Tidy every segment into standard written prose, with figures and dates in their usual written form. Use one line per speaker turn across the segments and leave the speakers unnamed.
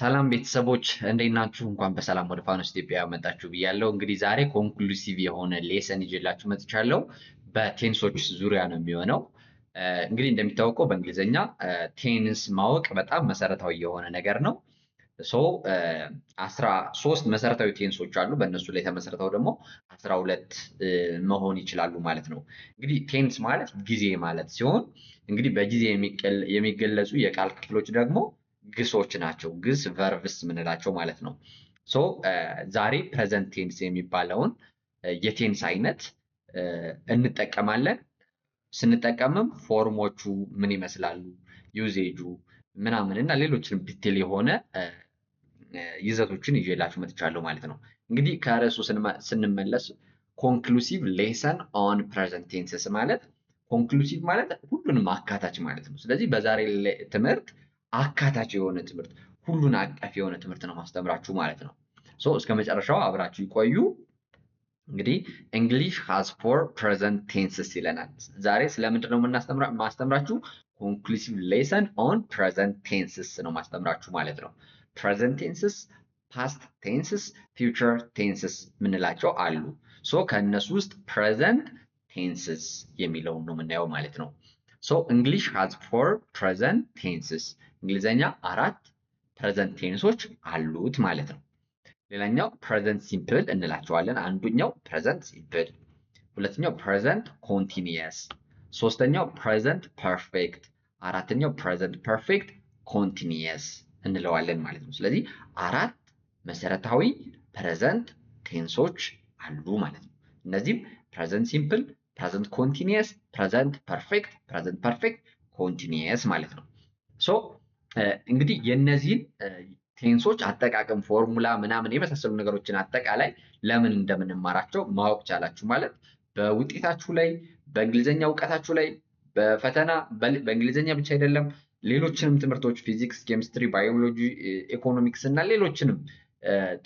ሰላም ቤተሰቦች እንዴት ናችሁ? እንኳን በሰላም ወደ ፋኖስ ኢትዮጵያ መጣችሁ ብያለሁ። እንግዲህ ዛሬ ኮንክሉሲቭ የሆነ ሌሰን ይዤላችሁ መጥቻለሁ። በቴንሶች ዙሪያ ነው የሚሆነው። እንግዲህ እንደሚታወቀው በእንግሊዝኛ ቴንስ ማወቅ በጣም መሰረታዊ የሆነ ነገር ነው። ሶ 13 መሰረታዊ ቴንሶች አሉ። በእነሱ ላይ ተመሰረተው ደግሞ 12 መሆን ይችላሉ ማለት ነው። እንግዲህ ቴንስ ማለት ጊዜ ማለት ሲሆን እንግዲህ በጊዜ የሚገለጹ የቃል ክፍሎች ደግሞ ግሶች ናቸው። ግስ ቨርብስ የምንላቸው ማለት ነው። ሶ ዛሬ ፕሬዘንት ቴንስ የሚባለውን የቴንስ አይነት እንጠቀማለን። ስንጠቀምም ፎርሞቹ ምን ይመስላሉ፣ ዩዜጁ ምናምን እና ሌሎችንም ዲቴል የሆነ ይዘቶችን ይዤላችሁ መጥቻለሁ ማለት ነው። እንግዲህ ከርዕሱ ስንመለስ ኮንክሉሲቭ ሌሰን ኦን ፕሬዘንት ቴንስስ ማለት ኮንክሉሲቭ ማለት ሁሉንም አካታች ማለት ነው። ስለዚህ በዛሬ ትምህርት አካታች የሆነ ትምህርት፣ ሁሉን አቀፍ የሆነ ትምህርት ነው ማስተምራችሁ ማለት ነው። ሶ እስከ መጨረሻው አብራችሁ ይቆዩ። እንግዲህ እንግሊሽ ሃዝ ፎር ፕሬዘንት ቴንስስ ይለናል። ዛሬ ስለምንድን ነው ማስተምራችሁ? ኮንክሉሲቭ ሌሰን ኦን ፕሬዘንት ቴንስስ ነው ማስተምራችሁ ማለት ነው። ፕሬዘንት ቴንስስ፣ ፓስት ቴንስስ፣ ፊውቸር ቴንስስ ምንላቸው አሉ። ሶ ከእነሱ ውስጥ ፕሬዘንት ቴንስስ የሚለውን ነው የምናየው ማለት ነው። ሶ እንግሊሽ ሃዝ ፎር ፕሬዘንት ቴንስስ፣ እንግሊዘኛ 4 ፕሬዘንት ቴንሶች አሉት ማለት ነው። ሌላኛው ፕሬዘንት ሲምፕል እንላቸዋለን። አንዱኛው ፕሬዘንት ሲምፕል፣ ሁለተኛው ፕሬዘንት ኮንቲኒየስ፣ ሶስተኛው ፕሬዘንት ፐርፌክት፣ አራተኛው ፕሬዘንት ፐርፌክት ኮንቲኒየስ እንለዋለን ማለት ነው። ስለዚህ 4 መሰረታዊ ፕሬዘንት ቴንሶች አሉ ማለት ነው። እነዚህም ፕሬዘንት ሲምፕል፣ ፕሬዘንት ኮንቲኒየስ፣ ፕሬዘንት ፐርፌክት፣ ፕሬዘንት ፐርፌክት ኮንቲኒየስ ማለት ነው። ሶ እንግዲህ የነዚህን ቴንሶች አጠቃቀም ፎርሙላ ምናምን የመሳሰሉ ነገሮችን አጠቃላይ ለምን እንደምንማራቸው ማወቅ ቻላችሁ ማለት በውጤታችሁ ላይ፣ በእንግሊዘኛ እውቀታችሁ ላይ፣ በፈተና በእንግሊዘኛ ብቻ አይደለም ሌሎችንም ትምህርቶች ፊዚክስ፣ ኬሚስትሪ፣ ባዮሎጂ፣ ኢኮኖሚክስ እና ሌሎችንም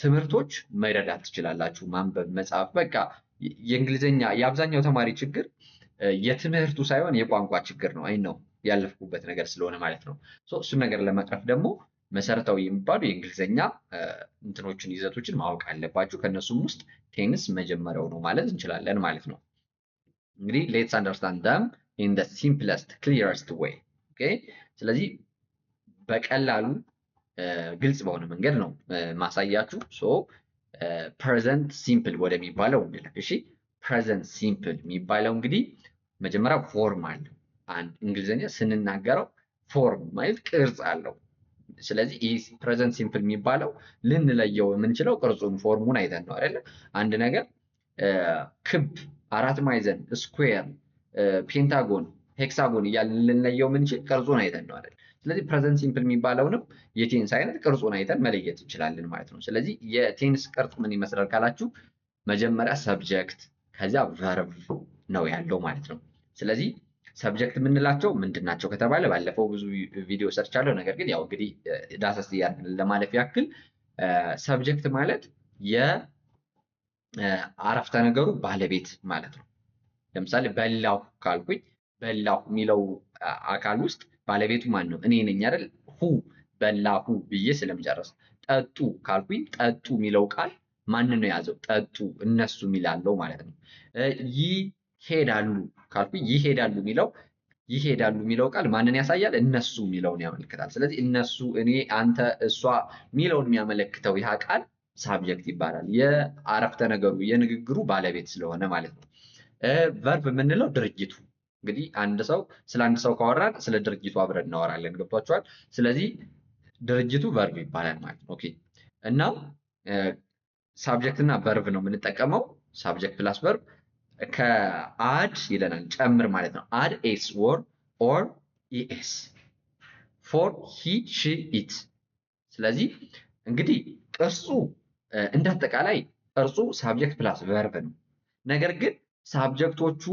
ትምህርቶች መረዳት ትችላላችሁ። ማንበብ፣ መጻፍ በቃ የእንግሊዘኛ የአብዛኛው ተማሪ ችግር የትምህርቱ ሳይሆን የቋንቋ ችግር ነው። አይ ነው ያለፍኩበት ነገር ስለሆነ ማለት ነው። እሱን ነገር ለመቅረፍ ደግሞ መሰረታዊ የሚባሉ የእንግሊዘኛ እንትኖችን ይዘቶችን ማወቅ አለባችሁ። ከነሱም ውስጥ ቴንስ መጀመሪያው ነው ማለት እንችላለን ማለት ነው። እንግዲህ ሌትስ አንደርስታንድ them in the simplest clearest way ኦኬ። ስለዚህ በቀላሉ ግልጽ በሆነ መንገድ ነው ማሳያችሁ። ሶ ፕሬዘንት ሲምፕል ወደሚባለው እንለፍ። እሺ ፕሬዘንት ሲምፕል የሚባለው እንግዲህ መጀመሪያ ፎርም አለው። አንድ እንግሊዘኛ ስንናገረው ፎርም ማለት ቅርጽ አለው። ስለዚህ ይህ ፕሬዘንት ሲምፕል የሚባለው ልንለየው የምንችለው ቅርጹን ፎርሙን አይተን ነው አይደለ? አንድ ነገር ክብ፣ አራት ማዕዘን፣ ስኩዌር፣ ፔንታጎን፣ ሄክሳጎን እያልን ልንለየው የምንችል ቅርጹን አይተን ነው አይደል? ስለዚህ ፕሬዘንት ሲምፕል የሚባለውንም የቴንስ አይነት ቅርጹን አይተን መለየት እንችላለን ማለት ነው። ስለዚህ የቴንስ ቅርጽ ምን ይመስላል ካላችሁ መጀመሪያ ሰብጀክት ከዚያ ቨርብ ነው ያለው ማለት ነው። ስለዚህ ሰብጀክት የምንላቸው ምንድን ናቸው ከተባለ ባለፈው ብዙ ቪዲዮ ሰርቻለሁ። ነገር ግን ያው እንግዲህ ዳሰስ እያደረግን ለማለፍ ያክል ሰብጀክት ማለት የአረፍተ ነገሩ ባለቤት ማለት ነው። ለምሳሌ በላሁ ካልኩኝ በላሁ የሚለው አካል ውስጥ ባለቤቱ ማን ነው? እኔ ነኝ አይደል? ሁ በላሁ ብዬ ስለምጨርስ። ጠጡ ካልኩኝ ጠጡ የሚለው ቃል ማንን ነው የያዘው? ጠጡ እነሱ የሚላለው ማለት ነው። ይሄዳሉ ካልኩኝ ይሄዳሉ የሚለው ቃል ማንን ያሳያል? እነሱ የሚለውን ያመለክታል። ስለዚህ እነሱ፣ እኔ፣ አንተ፣ እሷ የሚለውን የሚያመለክተው ይህ ቃል ሳብጀክት ይባላል። የአረፍተ ነገሩ የንግግሩ ባለቤት ስለሆነ ማለት ነው። ቨርብ የምንለው ድርጊቱ እንግዲህ ስለ አንድ ሰው ካወራን ስለ ድርጊቱ አብረን እናወራለን። ገብቷችኋል? ስለዚህ ድርጅቱ ቨርብ ይባላል ማለት ነው። ኦኬ። እና ሳብጀክት እና ቨርብ ነው የምንጠቀመው። ሳብጀክት ፕላስ ቨርብ ከአድ ይለናል ጨምር ማለት ነው። አድ ኤስ ኦር ኢኤስ ፎር ሂ ሺ ኢት። ስለዚህ እንግዲህ ቅርጹ እንዳጠቃላይ ቅርጹ ሳብጀክት ፕላስ ቨርብ ነው። ነገር ግን ሳብጀክቶቹ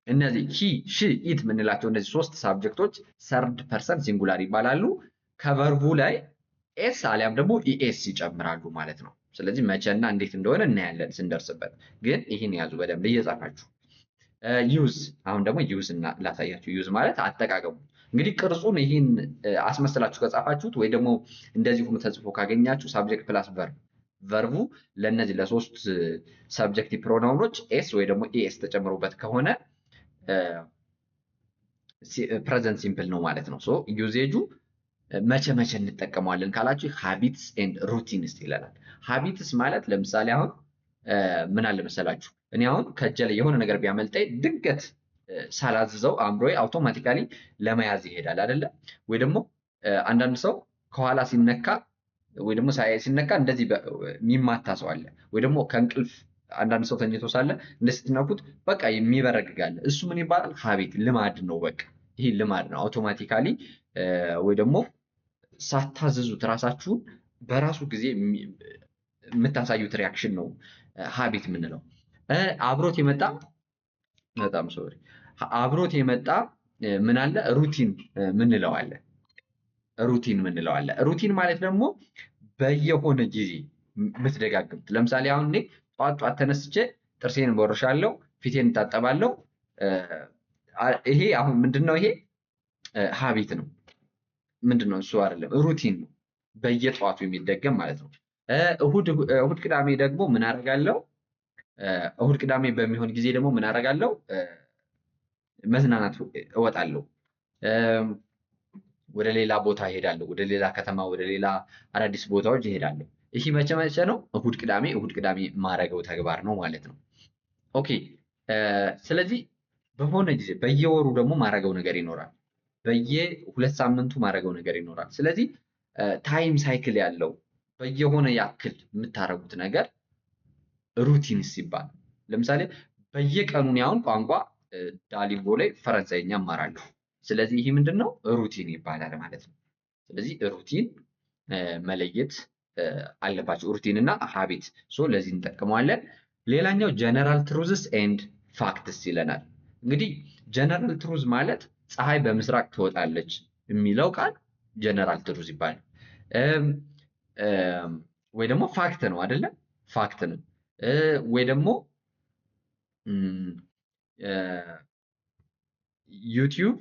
እነዚህ ሂ ሺ ኢት የምንላቸው እነዚህ 3 ሳብጀክቶች ሰርድ ፐርሰን ሲንጉላር ይባላሉ። ከቨርቡ ላይ ኤስ አሊያም ደግሞ ኢኤስ ይጨምራሉ ማለት ነው። ስለዚህ መቼና እንዴት እንደሆነ እናያለን ስንደርስበት። ግን ይህን ያዙ በደንብ እየጻፋችሁ። ዩዝ፣ አሁን ደግሞ ዩዝ ላሳያችሁ። ዩዝ ማለት አጠቃቀሙ። እንግዲህ ቅርጹን ይህን አስመስላችሁ ከጻፋችሁት ወይ ደግሞ እንደዚህ ሆኖ ተጽፎ ካገኛችሁ ሳብጀክት ፕላስ ቨርብ ቨርቡ ለእነዚህ ለሶስት ሰብጀክቲቭ ፕሮናውኖች ኤስ ወይ ደግሞ ኤስ ተጨምሮበት ከሆነ ፕሬዘንት ሲምፕል ነው ማለት ነው። ሶ ዩዜጁ መቼ መቼ እንጠቀመዋለን ካላችሁ ሃቢትስ ኤንድ ሩቲንስ ይለናል። ሃቢትስ ማለት ለምሳሌ አሁን ምን አለ መሰላችሁ እኔ አሁን ከእጄ ላይ የሆነ ነገር ቢያመልጠኝ ድንገት ሳላዝዘው አእምሮዬ አውቶማቲካሊ ለመያዝ ይሄዳል አይደለ? ወይ ደግሞ አንዳንድ ሰው ከኋላ ሲነካ ወይ ደግሞ ሲነካ እንደዚህ የሚማታ ሰው አለ። ወይ ደግሞ ከእንቅልፍ አንዳንድ ሰው ተኝቶ ሳለ እንደዚህ ስትነኩት በቃ የሚበረግጋል። እሱ ምን ይባላል? ሀቢት ልማድ ነው። በቃ ይሄ ልማድ ነው። አውቶማቲካሊ ወይ ደግሞ ሳታዘዙት ራሳችሁን በራሱ ጊዜ የምታሳዩት ሪያክሽን ነው ሀቢት የምንለው። አብሮት የመጣ በጣም ሶሪ አብሮት የመጣ ምን አለ? ሩቲን ምንለው አለ። ሩቲን ምንለው አለ። ሩቲን ማለት ደግሞ በየሆነ ጊዜ የምትደጋግሙት። ለምሳሌ አሁን እኔ ጠዋት ጠዋት ተነስቼ ጥርሴን ቦርሻለሁ፣ ፊቴን እታጠባለሁ። ይሄ አሁን ምንድነው? ይሄ ሀቢት ነው። ምንድነው? እሱ አይደለም፣ ሩቲን ነው። በየጠዋቱ የሚደገም ማለት ነው። እሁድ ቅዳሜ ደግሞ ምን አደርጋለሁ? እሁድ ቅዳሜ በሚሆን ጊዜ ደግሞ ምን አደርጋለሁ? መዝናናት እወጣለሁ። ወደ ሌላ ቦታ እሄዳለሁ። ወደ ሌላ ከተማ፣ ወደ ሌላ አዳዲስ ቦታዎች እሄዳለሁ። ይህ መቼ መቼ ነው? እሁድ ቅዳሜ ማረገው ተግባር ነው ማለት ነው። ኦኬ። ስለዚህ በሆነ ጊዜ በየወሩ ደግሞ ማረገው ነገር ይኖራል። በየሁለት ሳምንቱ ማረገው ነገር ይኖራል። ስለዚህ ታይም ሳይክል ያለው በየሆነ ያክል የምታረጉት ነገር ሩቲንስ ይባላል። ለምሳሌ በየቀኑ ያውን ቋንቋ ዳሊንጎ ላይ ፈረንሳይኛ እማራለሁ። ስለዚህ ይህ ምንድነው? ሩቲን ይባላል ማለት ነው። ስለዚህ ሩቲን መለየት አለባቸው። ሩቲን እና ሀቢት ለዚህ እንጠቀመዋለን። ሌላኛው ጀነራል ትሩዝስ ኤንድ ፋክትስ ይለናል። እንግዲህ ጀነራል ትሩዝ ማለት ፀሐይ በምስራቅ ትወጣለች የሚለው ቃል ጀነራል ትሩዝ ይባላል። ወይ ደግሞ ፋክት ነው አይደለ? ፋክት ነው። ወይ ደግሞ ዩቲዩብ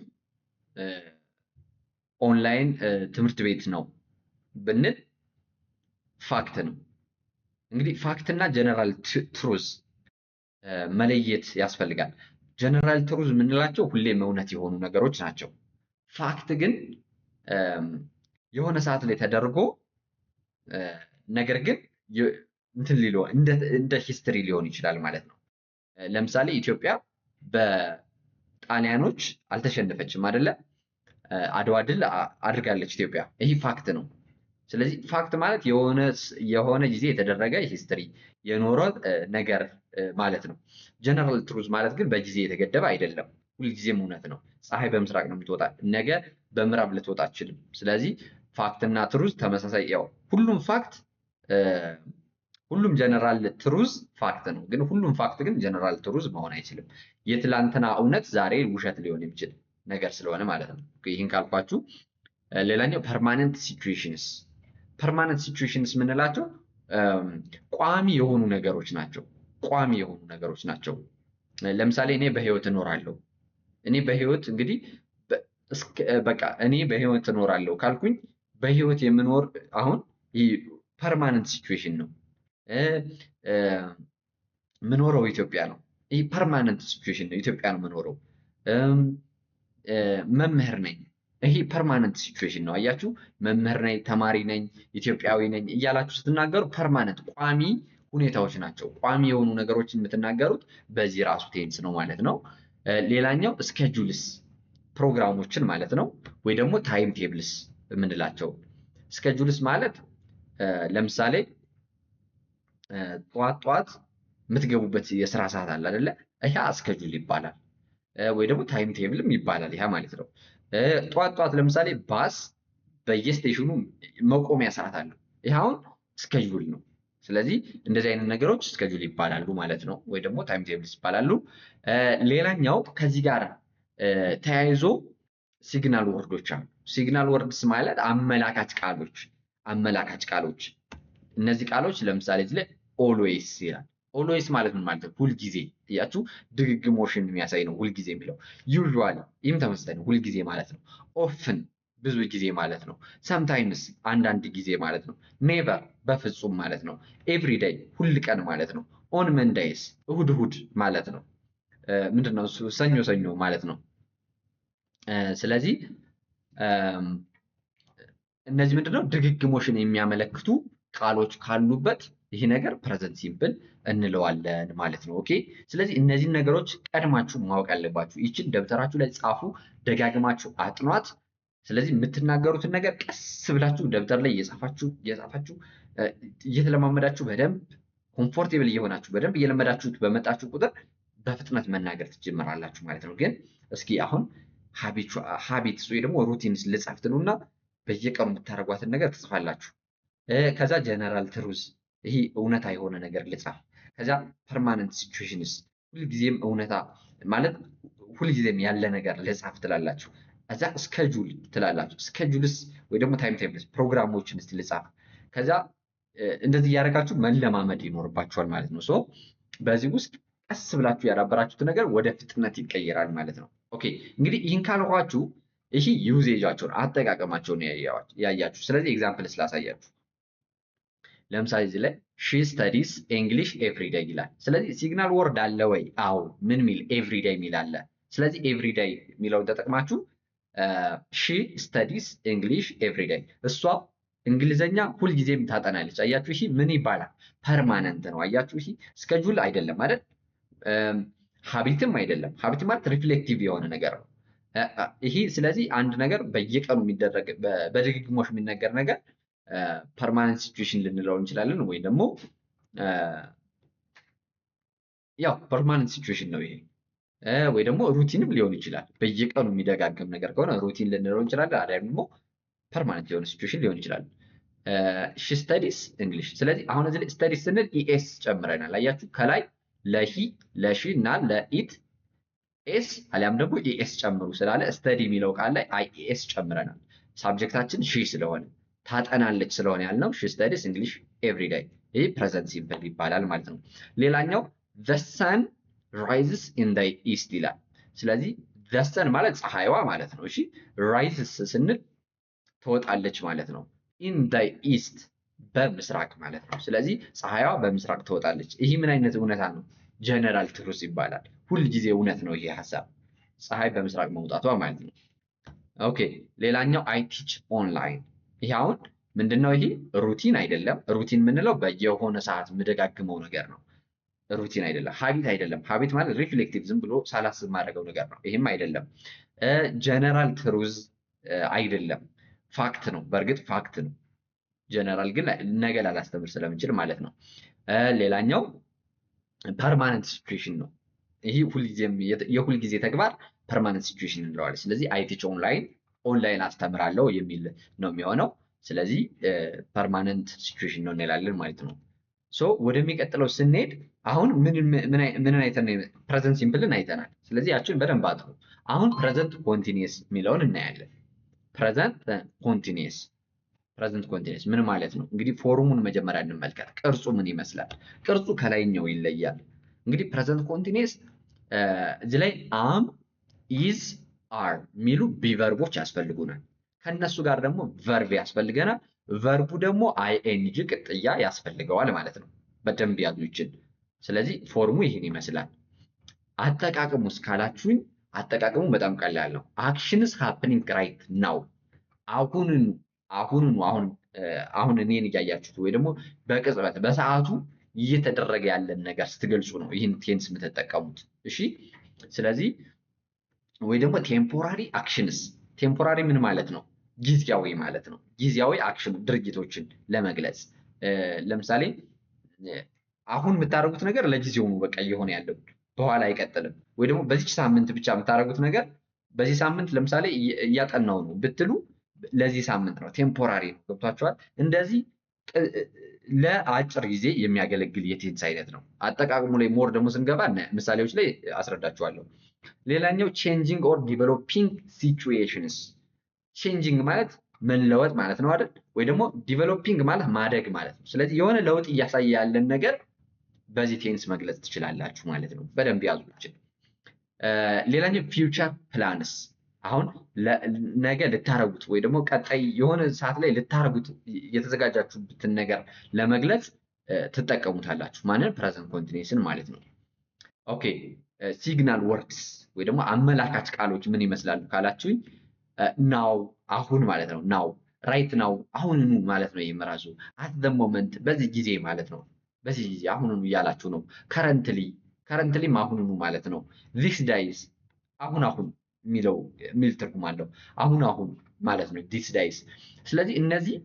ኦንላይን ትምህርት ቤት ነው ብንል ፋክት ነው። እንግዲህ ፋክት እና ጀነራል ትሩዝ መለየት ያስፈልጋል። ጀነራል ትሩዝ የምንላቸው ሁሌም እውነት የሆኑ ነገሮች ናቸው። ፋክት ግን የሆነ ሰዓት ላይ ተደርጎ ነገር ግን እንትን እንደ ሂስትሪ ሊሆን ይችላል ማለት ነው። ለምሳሌ ኢትዮጵያ በጣሊያኖች አልተሸነፈችም አይደለ? አድዋ ድል አድርጋለች ኢትዮጵያ። ይህ ፋክት ነው። ስለዚህ ፋክት ማለት የሆነ ጊዜ የተደረገ ሂስትሪ የኖረ ነገር ማለት ነው። ጀነራል ትሩዝ ማለት ግን በጊዜ የተገደበ አይደለም፣ ሁልጊዜም እውነት ነው። ፀሐይ በምስራቅ ነው የምትወጣ፣ ነገ በምዕራብ ልትወጣ አትችልም። ስለዚህ ፋክት እና ትሩዝ ተመሳሳይ፣ ያው ሁሉም ጀነራል ትሩዝ ፋክት ነው፣ ግን ሁሉም ፋክት ግን ጀነራል ትሩዝ መሆን አይችልም። የትላንትና እውነት ዛሬ ውሸት ሊሆን የሚችል ነገር ስለሆነ ማለት ነው። ይህን ካልኳችሁ ሌላኛው ፐርማነንት ሲቹዌሽንስ። ፐርማነንት ሲቹዌሽንስ የምንላቸው ቋሚ የሆኑ ነገሮች ናቸው። ቋሚ የሆኑ ነገሮች ናቸው። ለምሳሌ እኔ በህይወት እኖራለሁ። እኔ በህይወት እንግዲህ በቃ እኔ በህይወት እኖራለሁ ካልኩኝ በህይወት የምኖር አሁን ይህ ፐርማነንት ሲቹዌሽን ነው። ምኖረው ኢትዮጵያ ነው። ይህ ፐርማነንት ሲቹዌሽን ነው። ኢትዮጵያ ነው የምኖረው። መምህር ነኝ። ይሄ ፐርማነንት ሲቹዌሽን ነው። አያችሁ፣ መምህር ነኝ፣ ተማሪ ነኝ፣ ኢትዮጵያዊ ነኝ እያላችሁ ስትናገሩ ፐርማነንት ቋሚ ሁኔታዎች ናቸው። ቋሚ የሆኑ ነገሮችን የምትናገሩት በዚህ ራሱ ቴንስ ነው ማለት ነው። ሌላኛው ስኬጁልስ ፕሮግራሞችን ማለት ነው፣ ወይ ደግሞ ታይም ቴብልስ የምንላቸው። ስኬጁልስ ማለት ለምሳሌ ጠዋት ጠዋት የምትገቡበት የስራ ሰዓት አለ አይደለ? ይሄ ስኬጁል ይባላል፣ ወይ ደግሞ ታይም ቴብልም ይባላል ይሄ ማለት ነው። ጠዋት ጠዋት ለምሳሌ ባስ በየስቴሽኑ መቆሚያ ሰዓት አለው። ይህ አሁን ስኬጁል ነው። ስለዚህ እንደዚህ አይነት ነገሮች ስኬጁል ይባላሉ ማለት ነው፣ ወይ ደግሞ ታይም ቴብልስ ይባላሉ። ሌላኛው ከዚህ ጋር ተያይዞ ሲግናል ወርዶች አሉ። ሲግናል ወርድስ ማለት አመላካች ቃሎች። እነዚህ ቃሎች ለምሳሌ እዚህ ላይ ኦልዌይስ ይላል። ኦልዌይስ ማለት ምን ማለት ነው? ሁልጊዜ እያችሁ ድግግሞሽን የሚያሳይ ነው ሁልጊዜ የሚለው። ዩዥዋሊ ይህም ተመሳሳይ ነው፣ ሁልጊዜ ማለት ነው። ኦፍን ብዙ ጊዜ ማለት ነው። ሰምታይምስ አንዳንድ ጊዜ ማለት ነው። ኔቨር በፍጹም ማለት ነው። ኤቭሪዴይ ሁል ቀን ማለት ነው። ኦን መንዳይስ እሁድ እሁድ ማለት ነው። ምንድነው እሱ? ሰኞ ሰኞ ማለት ነው። ስለዚህ እነዚህ ምንድነው ድግግሞሽን የሚያመለክቱ ቃሎች ካሉበት ይህ ነገር ፕሬዘንት ሲምፕል እንለዋለን ማለት ነው። ኦኬ። ስለዚህ እነዚህን ነገሮች ቀድማችሁ ማወቅ ያለባችሁ። ይችን ደብተራችሁ ላይ ጻፉ፣ ደጋግማችሁ አጥኗት። ስለዚህ የምትናገሩትን ነገር ቀስ ብላችሁ ደብተር ላይ እየጻፋችሁ እየተለማመዳችሁ በደንብ ኮምፎርቴብል እየሆናችሁ በደንብ እየለመዳችሁት በመጣችሁ ቁጥር በፍጥነት መናገር ትጀምራላችሁ ማለት ነው። ግን እስኪ አሁን ሀቢትስ ወይ ደግሞ ሩቲንስ ልጻፍ ትሉና በየቀኑ የምታደርጓትን ነገር ትጽፋላችሁ። ከዛ ጀነራል ትሩዝ ይሄ እውነታ የሆነ ነገር ልጻፍ። ከዛ ፐርማነንት ሲቹዌሽንስ ሁልጊዜም እውነታ ማለት ሁልጊዜም ያለ ነገር ልጻፍ ትላላችሁ። ከዛ ስኬጁል ትላላችሁ። ስኬጁልስ ወይ ደግሞ ታይም ቴብልስ ፕሮግራሞችን እስቲ ልጻፍ። ከዛ እንደዚህ እያደረጋችሁ መለማመድ ይኖርባችኋል ማለት ነው። ሶ በዚህ ውስጥ ቀስ ብላችሁ ያዳበራችሁት ነገር ወደ ፍጥነት ይቀየራል ማለት ነው። ኦኬ እንግዲህ ይህን ካልኳችሁ ይህ ዩዜጃቸውን አጠቃቀማቸውን ያያችሁ። ስለዚህ ኤግዛምፕል ስላሳያችሁ ለምሳሌ እዚህ ላይ ሺ ስተዲስ እንግሊሽ ኤቭሪዴይ ይላል። ስለዚህ ሲግናል ወርድ አለ ወይ? አዎ። ምን ሚል? ኤቭሪዴይ ሚል አለ። ስለዚህ ኤቭሪዴይ የሚለውን ተጠቅማችሁ ሺ ስተዲስ እንግሊሽ ኤቭሪዴይ፣ እሷ እንግሊዘኛ ሁልጊዜም ታጠናለች። አያችሁ፣ ይሄ ምን ይባላል? ፐርማነንት ነው። አያችሁ፣ ይሄ ስኬጁል አይደለም አይደል? ሀቢትም አይደለም። ሀቢት ማለት ሪፍሌክቲቭ የሆነ ነገር ነው። ይሄ ስለዚህ አንድ ነገር በየቀኑ የሚደረግ በድግግሞሽ የሚነገር ነገር ፐርማነንት ሲቹዌሽን ልንለው እንችላለን፣ ወይ ደግሞ ያው ፐርማነንት ሲቹዌሽን ነው ይሄ። ወይ ደግሞ ሩቲንም ሊሆን ይችላል። በየቀኑ የሚደጋገም ነገር ከሆነ ሩቲን ልንለው እንችላለን። አዲያ ደግሞ ፐርማነንት የሆነ ሲቹዌሽን ሊሆን ይችላል። ሺ ስተዲስ እንግሊሽ። ስለዚህ አሁን እዚህ ላይ ስተዲስ ስንል ኢኤስ ጨምረናል። አያችሁ፣ ከላይ ለሂ ለሺ እና ለኢት ኤስ አሊያም ደግሞ ኢኤስ ጨምሩ ስላለ ስተዲ የሚለው ቃል ላይ አይኤስ ጨምረናል። ሳብጀክታችን ሺ ስለሆነ ታጠናለች ስለሆነ ያልነው ሺ ስተዲስ እንግሊሽ ኤቭሪዴይ። ይህ ፕሬዘንት ሲምፕል ይባላል ማለት ነው። ሌላኛው the sun rises in the east ይላል። ስለዚህ the sun ማለት ፀሐይዋ ማለት ነው። እሺ rises ስንል ትወጣለች ማለት ነው። in the east በምስራቅ ማለት ነው። ስለዚህ ፀሐይዋ በምስራቅ ትወጣለች። ይህ ምን አይነት እውነታ ነው? ጀነራል ትሩስ ይባላል። ሁል ጊዜ እውነት ነው ይሄ ሀሳብ፣ ፀሐይ በምስራቅ መውጣቷ ማለት ነው። ኦኬ ሌላኛው አይ ቲች ኦንላይን። ይሄ አሁን ምንድነው? ይሄ ሩቲን አይደለም። ሩቲን የምንለው በየሆነ ሰዓት የምደጋግመው ነገር ነው። ሩቲን አይደለም። ሀቢት አይደለም። ሀቢት ማለት ሪፍሌክቲቭ ዝም ብሎ ሳላስብ ማድረገው ነገር ነው። ይሄም አይደለም። ጀነራል ትሩዝ አይደለም። ፋክት ነው። በእርግጥ ፋክት ነው። ጀነራል ግን ነገ ላላስተምር ስለምችል ማለት ነው። ሌላኛው ፐርማነንት ሲቹዌሽን ነው። ይህ የሁልጊዜ ተግባር ፐርማነንት ሲቹዌሽን እንለዋለን። ስለዚህ አይ ቲች ኦንላይን አስተምራለሁ የሚል ነው የሚሆነው። ስለዚህ ፐርማነንት ሲቹዌሽን ነው እንላለን ማለት ነው። ሶ ወደሚቀጥለው ስንሄድ አሁን ምን አይተን ፕሬዘንት ሲምፕልን አይተናል። ስለዚህ ያችን በደንብ አጥሩ። አሁን ፕሬዘንት ኮንቲኒየስ የሚለውን እናያለን። ፕሬዘንት ኮንቲኒየስ ምን ማለት ነው? እንግዲህ ፎርሙን መጀመሪያ እንመልከት። ቅርጹ ምን ይመስላል? ቅርጹ ከላይኛው ይለያል። እንግዲህ ፕሬዘንት ኮንቲኒየስ እዚህ ላይ አም፣ ኢዝ፣ አር የሚሉ ቢቨርቦች ያስፈልጉናል። ከነሱ ጋር ደግሞ ቨርብ ያስፈልገናል። ቨርቡ ደግሞ አይኤንጂ ቅጥያ ያስፈልገዋል ማለት ነው። በደንብ ያዙ ይችን። ስለዚህ ፎርሙ ይህን ይመስላል። አጠቃቀሙ እስካላችሁኝ አጠቃቀሙ በጣም ቀላል ነው። አክሽንስ ሃፕኒንግ ራይት ናው፣ አሁን እኔን እያያችሁት ወይ ደግሞ በቅጽበት በሰዓቱ እየተደረገ ያለን ነገር ስትገልጹ ነው ይህን ቴንስ የምትጠቀሙት። እሺ ስለዚህ ወይ ደግሞ ቴምፖራሪ አክሽንስ። ቴምፖራሪ ምን ማለት ነው? ጊዜያዊ ማለት ነው። ጊዜያዊ አክሽን ድርጊቶችን ለመግለጽ ለምሳሌ አሁን የምታደርጉት ነገር ለጊዜው ነው በቃ እየሆነ ያለው፣ በኋላ አይቀጥልም። ወይ ደግሞ በዚህ ሳምንት ብቻ የምታደርጉት ነገር በዚህ ሳምንት ለምሳሌ እያጠናው ነው ብትሉ ለዚህ ሳምንት ነው፣ ቴምፖራሪ ነው። ገብቷችኋል? እንደዚህ ለአጭር ጊዜ የሚያገለግል የቴንስ አይነት ነው። አጠቃቀሙ ላይ ሞር ደግሞ ስንገባ ምሳሌዎች ላይ አስረዳችኋለሁ። ሌላኛው ቼንጂንግ ኦር ዲቨሎፒንግ ሲቹዌሽንስ። ቼንጂንግ ማለት መለወጥ ማለት ነው አይደል? ወይ ደግሞ ዲቨሎፒንግ ማለት ማደግ ማለት ነው። ስለዚህ የሆነ ለውጥ እያሳየ ያለን ነገር በዚህ ቴንስ መግለጽ ትችላላችሁ ማለት ነው። በደንብ ያዙ። ሌላኛው ፊውቸር ፕላንስ አሁን ነገ ልታረጉት ወይ ደግሞ ቀጣይ የሆነ ሰዓት ላይ ልታረጉት የተዘጋጃችሁበትን ነገር ለመግለጽ ትጠቀሙታላችሁ። ማንን? ፕሬዘንት ኮንቲኒየስን ማለት ነው። ኦኬ ሲግናል ወርድስ ወይ ደግሞ አመላካች ቃሎች ምን ይመስላሉ ካላችሁኝ ናው አሁን ማለት ነው። ናው ራይት ናው አሁንኑ ማለት ነው። ይሄም ራሱ አት ዘ ሞመንት በዚህ ጊዜ ማለት ነው። በዚህ ጊዜ አሁንኑ እያላችሁ ነው። ከረንትሊም አሁንኑ ማለት ነው። ዚስ ዳይስ አሁን የሚል ትርጉም አለው። አሁን ማለት ነው ዚስ ዳይስ። ስለዚህ እነዚህ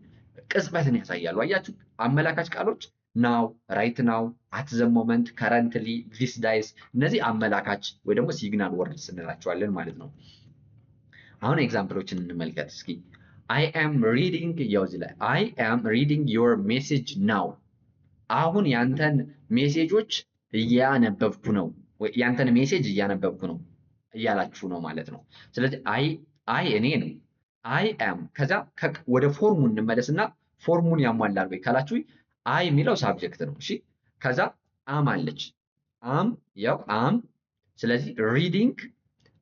ቅጽበትን ያሳያሉ። አያችሁ አመላካች ቃሎች ናው፣ ራይት ናው፣ አት ዘ ሞመንት፣ ከረንትሊ፣ ዚስ ዳይስ እነዚህ አመላካች ወይ ደግሞ ሲግናል ወርድስ እንላቸዋለን ማለት ነው። አሁን ኤግዛምፕሎችን እንመልከት እስኪ። አይ አም ሪዲንግ ያው እዚህ ላይ አይ አም ሪዲንግ ዮር ሜሴጅ ናው አሁን ያንተን ሜሴጆች እያነበብኩ ነው፣ ያንተን ሜሴጅ እያነበብኩ ነው እያላችሁ ነው ማለት ነው። ስለዚህ አይ እኔ ነው። አይ አም ከዛ ወደ ፎርሙ እንመለስና ፎርሙን ያሟላል ወይ ካላችሁ አይ የሚለው ሳብጀክት ነው። እሺ ከዛ አም አለች። አም ስለዚህ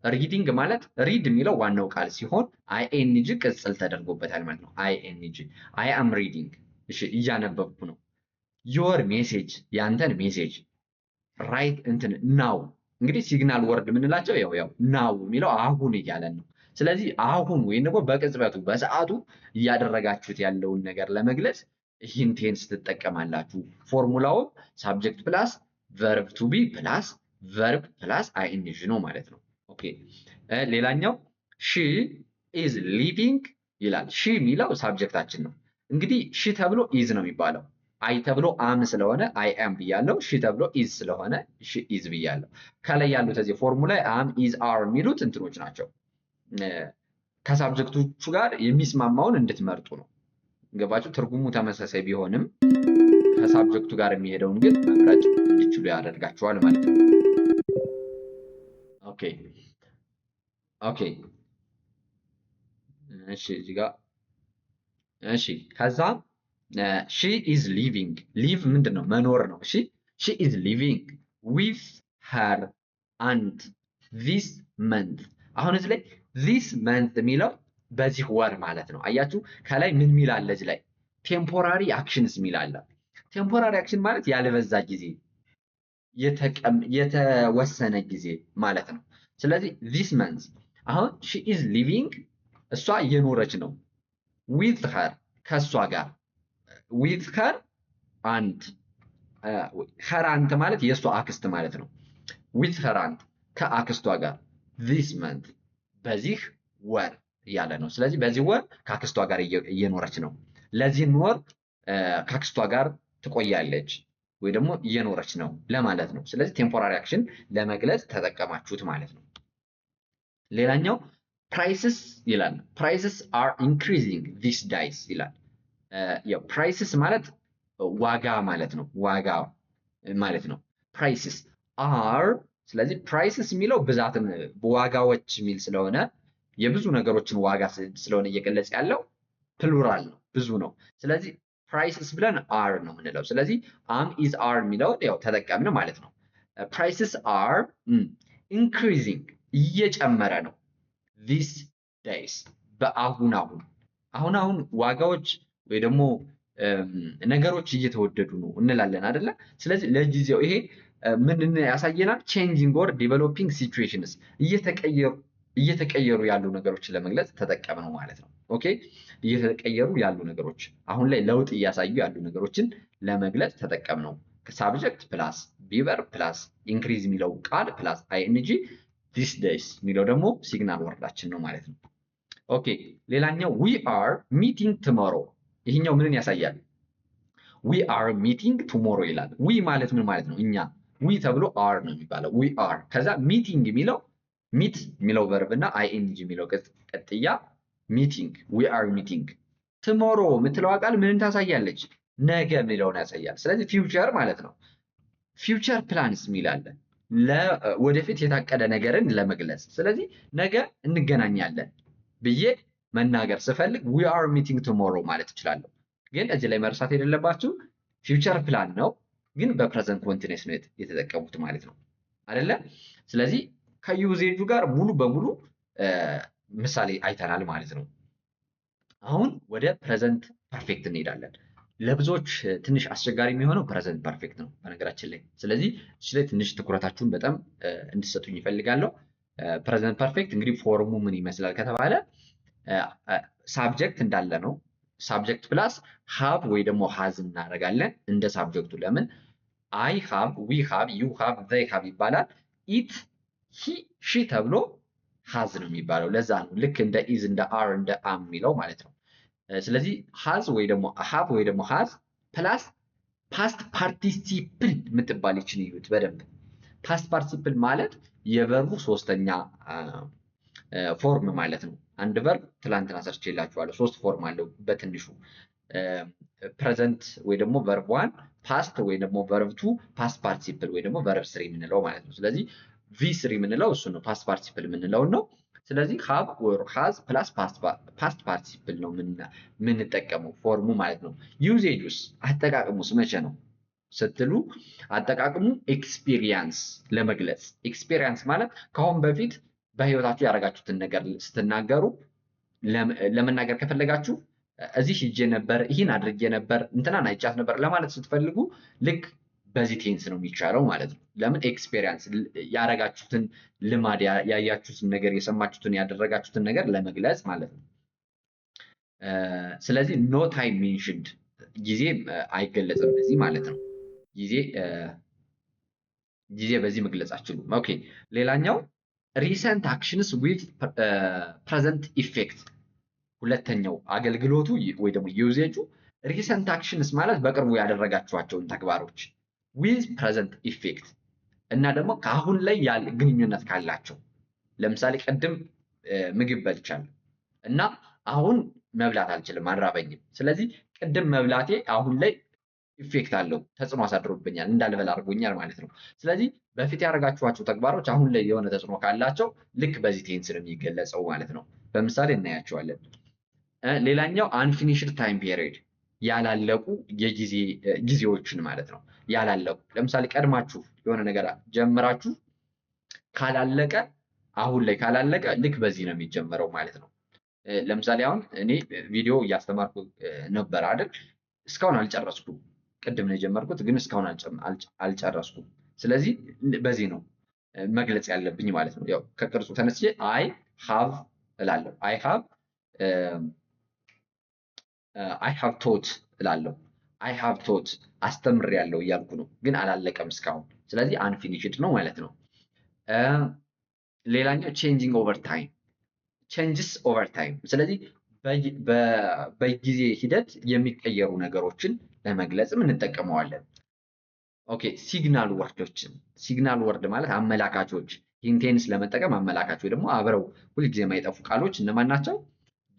ሪዲንግ ማለት ሪድ የሚለው ዋናው ቃል ሲሆን አይኤንጂ ቅጽል ተደርጎበታል ማለት ነው። አይኤንጂ አይ አም ሪዲንግ እሺ እያነበብኩ ነው። ዮር ሜሴጅ ያንተን ሜሴጅ ራይት እንትን ናው እንግዲህ ሲግናል ወርድ የምንላቸው ያው ናው የሚለው አሁን እያለን ነው። ስለዚህ አሁን ወይም ደግሞ በቅጽበቱ በሰዓቱ እያደረጋችሁት ያለውን ነገር ለመግለጽ ይህን ቴንስ ትጠቀማላችሁ። ፎርሙላው ሳብጀክት ፕላስ ቨርብ ቱ ቢ ፕላስ ቨርብ ፕላስ አይኤንጂ ነው ማለት ነው። ኦኬ ሌላኛው ሺ ኢዝ ሊቪንግ ይላል። ሺ የሚለው ሳብጀክታችን ነው። እንግዲህ ሺ ተብሎ ኢዝ ነው የሚባለው። አይ ተብሎ አም ስለሆነ አይ አም ብያለው። ሺ ተብሎ ኢዝ ስለሆነ ሺ ኢዝ ብያለው። ከላይ ያሉት እዚህ ፎርሙላ አም ኢዝ አር የሚሉት እንትኖች ናቸው። ከሳብጀክቶቹ ጋር የሚስማማውን እንድትመርጡ ነው። ገባችሁ? ትርጉሙ ተመሳሳይ ቢሆንም ከሳብጀክቱ ጋር የሚሄደውን ግን መምረጥ እንዲችሉ ያደርጋችኋል ማለት ነው። ኦኬ እሺ እዚህ ጋር እሺ ከዛ ሺ ኢዝ ሊቪንግ ሊቭ ምንድን ነው? መኖር ነው። እሺ ሺ ኢዝ ሊቪንግ ዊዝ ሄር አንድ ዚስ መንት። አሁን እዚህ ላይ ዚስ መንት የሚለው በዚህ ወር ማለት ነው። አያችሁ ከላይ ምን ሚል አለ እዚህ ላይ? ቴምፖራሪ አክሽንስ ሚል አለ። ቴምፖራሪ አክሽን ማለት ያልበዛ ጊዜ፣ የተወሰነ ጊዜ ማለት ነው። ስለዚህ ዚስ መንት አሁን ሺ ኢዝ ሊቪንግ እሷ እየኖረች ነው። ዊዝ ሄር ከእሷ ጋር ዊዝ ሄር አንድ ሄር አንት ማለት የእሷ አክስት ማለት ነው። ዊዝ ሄር አንት ከአክስቷ ጋር ዚስ መንት በዚህ ወር እያለ ነው። ስለዚህ በዚህ ወር ከአክስቷ ጋር እየኖረች ነው። ለዚህም ወር ከአክስቷ ጋር ትቆያለች ወይ ደግሞ እየኖረች ነው ለማለት ነው። ስለዚህ ቴምፖራሪ አክሽን ለመግለጽ ተጠቀማችሁት ማለት ነው። ሌላኛው ፕራይስስ ይላል። ፕራይስስ አር ኢንክሪዚንግ ዚስ ዳይስ ይላል። ያው ፕራይስስ ማለት ዋጋ ማለት ነው። ዋጋ ማለት ነው። ፕራይስስ አር ስለዚህ ፕራይስስ የሚለው ብዛትን ዋጋዎች የሚል ስለሆነ የብዙ ነገሮችን ዋጋ ስለሆነ እየገለጸ ያለው ፕሉራል ነው፣ ብዙ ነው። ስለዚህ ፕራይስስ ብለን አር ነው የምንለው። ስለዚህ አም ኢዝ አር የሚለውን ያው ተጠቀምን ማለት ነው። ፕራይስስ አር ኢንክሪዚንግ እየጨመረ ነው። ዚስ ዴይስ በአሁን ዋጋዎች ወይ ደግሞ ነገሮች እየተወደዱ ነው እንላለን አይደለ? ስለዚህ ለጊዜው ይሄ ምንድን ያሳየናል? ቼንጂንግ ኦር ዲቨሎፒንግ ሲቹዌሽንስ እየተቀየሩ ያሉ ነገሮችን ለመግለጽ ተጠቀምነው ማለት ነው። ኦኬ እየተቀየሩ ያሉ ነገሮች አሁን ላይ ለውጥ እያሳዩ ያሉ ነገሮችን ለመግለጽ ተጠቀምነው። ሳብጀክት ፕላስ ቢቨር ፕላስ ኢንክሪዝ የሚለው ቃል ፕላስ አይኤንጂ ዚስ ዴይስ የሚለው ደግሞ ሲግናል ወርዳችን ነው ማለት ነው። ኦኬ ሌላኛው ዊ አር ሚቲንግ ቱሞሮ። ይሄኛው ምንን ያሳያል? ዊ አር ሚቲንግ ቱሞሮ ይላል። ዊ ማለት ምን ማለት ነው? እኛ። ዊ ተብሎ አር ነው የሚባለው። ዊ አር ከዛ ሚቲንግ የሚለው ሚት የሚለው ቨርብ እና አይኤንጂ የሚለው ቅጥያ ሚቲንግ ዊ አር ሚቲንግ። ቱሞሮ የምትለው ቃል ምንን ታሳያለች? ነገ የሚለውን ያሳያል። ስለዚህ ፊውቸር ማለት ነው። ፊውቸር ፕላንስ የሚላለ ወደፊት የታቀደ ነገርን ለመግለጽ። ስለዚህ ነገ እንገናኛለን ብዬ መናገር ስፈልግ ዊ አር ሚቲንግ ቱሞሮ ማለት እችላለሁ። ግን እዚህ ላይ መርሳት የሌለባችሁ ፊውቸር ፕላን ነው፣ ግን በፕሬዘንት ኮንቲኒየስ ነው የተጠቀሙት ማለት ነው አይደለ? ስለዚህ ከዩዜጁ ጋር ሙሉ በሙሉ ምሳሌ አይተናል ማለት ነው። አሁን ወደ ፕሬዘንት ፐርፌክት እንሄዳለን። ለብዙዎች ትንሽ አስቸጋሪ የሚሆነው ፕሬዘንት ፐርፌክት ነው በነገራችን ላይ። ስለዚህ እዚህ ላይ ትንሽ ትኩረታችሁን በጣም እንድትሰጡኝ ይፈልጋለሁ። ፕሬዘንት ፐርፌክት እንግዲህ ፎርሙ ምን ይመስላል ከተባለ ሳብጀክት እንዳለ ነው። ሳብጀክት ፕላስ ሃብ ወይ ደግሞ ሃዝ እናደርጋለን እንደ ሳብጀክቱ። ለምን አይ ሃብ፣ ዊ ሃብ፣ ዩ ሃብ፣ ዘይ ሃብ ይባላል። ኢት፣ ሂ፣ ሺ ተብሎ ሃዝ ነው የሚባለው። ለዛ ነው ልክ እንደ ኢዝ፣ እንደ አር፣ እንደ አም የሚለው ማለት ነው። ስለዚህ ሃዝ ወይ ደግሞ ሃብ ወይ ደግሞ ሃዝ ፕላስ ፓስት ፓርቲሲፕል የምትባል ይችን እዩት በደንብ። ፓስት ፓርቲሲፕል ማለት የቨርቡ ሶስተኛ ፎርም ማለት ነው። አንድ ቨርብ ትላንትና ሰርቼላችኋለሁ። 3 ፎርም አለው በትንሹ ፕሬዘንት ወይ ደግሞ ቨርብ 1፣ ፓስት ወይ ደግሞ ቨርብ 2፣ ፓስት ፓርቲሲፕል ወይ ደግሞ ቨርብ 3 የምንለው ማለት ነው። ስለዚህ ቪ3 የምንለው እሱ ነው፣ ፓስት ፓርቲሲፕል የምንለው ነው። ስለዚህ ሃብ ኦር ሃዝ ፕላስ ፓስት ፓርቲሲፕል ነው የምንጠቀመው ፎርሙ ማለት ነው። ዩዜጁስ አጠቃቀሙስ መቼ ነው ስትሉ አጠቃቀሙ ኤክስፒሪየንስ ለመግለጽ። ኤክስፒሪየንስ ማለት ከአሁን በፊት በህይወታችሁ ያደረጋችሁትን ነገር ስትናገሩ ለመናገር ከፈለጋችሁ እዚህ ሂጄ ነበር፣ ይህን አድርጌ ነበር፣ እንትናን አይቻት ነበር ለማለት ስትፈልጉ ልክ በዚህ ቴንስ ነው የሚቻለው ማለት ነው። ለምን ኤክስፔሪየንስ ያደረጋችሁትን ልማድ፣ ያያችሁትን ነገር፣ የሰማችሁትን፣ ያደረጋችሁትን ነገር ለመግለጽ ማለት ነው። ስለዚህ ኖ ታይም ሜንሽንድ ጊዜ አይገለጽም በዚህ ማለት ነው። ጊዜ በዚህ መግለጽ አትችሉም። ኦኬ ሌላኛው ሪሰንት አክሽንስ ዊዝ ፕሬዘንት ኢፌክት። ሁለተኛው አገልግሎቱ ወይ ደግሞ ዩዜጁ ሪሰንት አክሽንስ ማለት በቅርቡ ያደረጋችኋቸውን ተግባሮች ዊዝ ፕሬዘንት ኢፌክት እና ደግሞ ከአሁን ላይ ያለ ግንኙነት ካላቸው። ለምሳሌ ቅድም ምግብ በልቻለሁ እና አሁን መብላት አልችልም፣ አልራበኝም። ስለዚህ ቅድም መብላቴ አሁን ላይ ኢፌክት አለው፣ ተጽዕኖ አሳድሮብኛል፣ እንዳልበላ አድርጎኛል ማለት ነው። ስለዚህ በፊት ያደረጋችኋቸው ተግባሮች አሁን ላይ የሆነ ተጽዕኖ ካላቸው ልክ በዚህ ቴንስ ነው የሚገለጸው ማለት ነው። በምሳሌ እናያቸዋለን። ሌላኛው አንፊኒሽድ ታይም ፔሪድ ያላለቁ ጊዜዎችን ማለት ነው። ያላለቁ ለምሳሌ ቀድማችሁ የሆነ ነገር ጀምራችሁ ካላለቀ፣ አሁን ላይ ካላለቀ ልክ በዚህ ነው የሚጀመረው ማለት ነው። ለምሳሌ አሁን እኔ ቪዲዮ እያስተማርኩ ነበር አይደል? እስካሁን አልጨረስኩም። ቅድም ነው የጀመርኩት ግን እስካሁን አልጨረስኩም። ስለዚህ በዚህ ነው መግለጽ ያለብኝ ማለት ነው። ያው ከቅርጹ ተነስቼ አይ ሃቭ እላለሁ። አይ ሃቭ ቶት እላለሁ። አይ ሃቭ ቶት አስተምሬያለሁ እያልኩ ነው፣ ግን አላለቀም እስካሁን። ስለዚህ አንፊኒሽድ ነው ማለት ነው። ሌላኛው ቼንጂንግ ኦቨር ታይም፣ ቼንጅስ ኦቨር ታይም። ስለዚህ በጊዜ ሂደት የሚቀየሩ ነገሮችን ለመግለጽም እንጠቀመዋለን። ኦኬ ሲግናል ወርዶችን፣ ሲግናል ወርድ ማለት አመላካቾች፣ ኢንቴንስ ለመጠቀም አመላካች ወይ ደግሞ አብረው ሁልጊዜ የማይጠፉ ቃሎች እነማን ናቸው?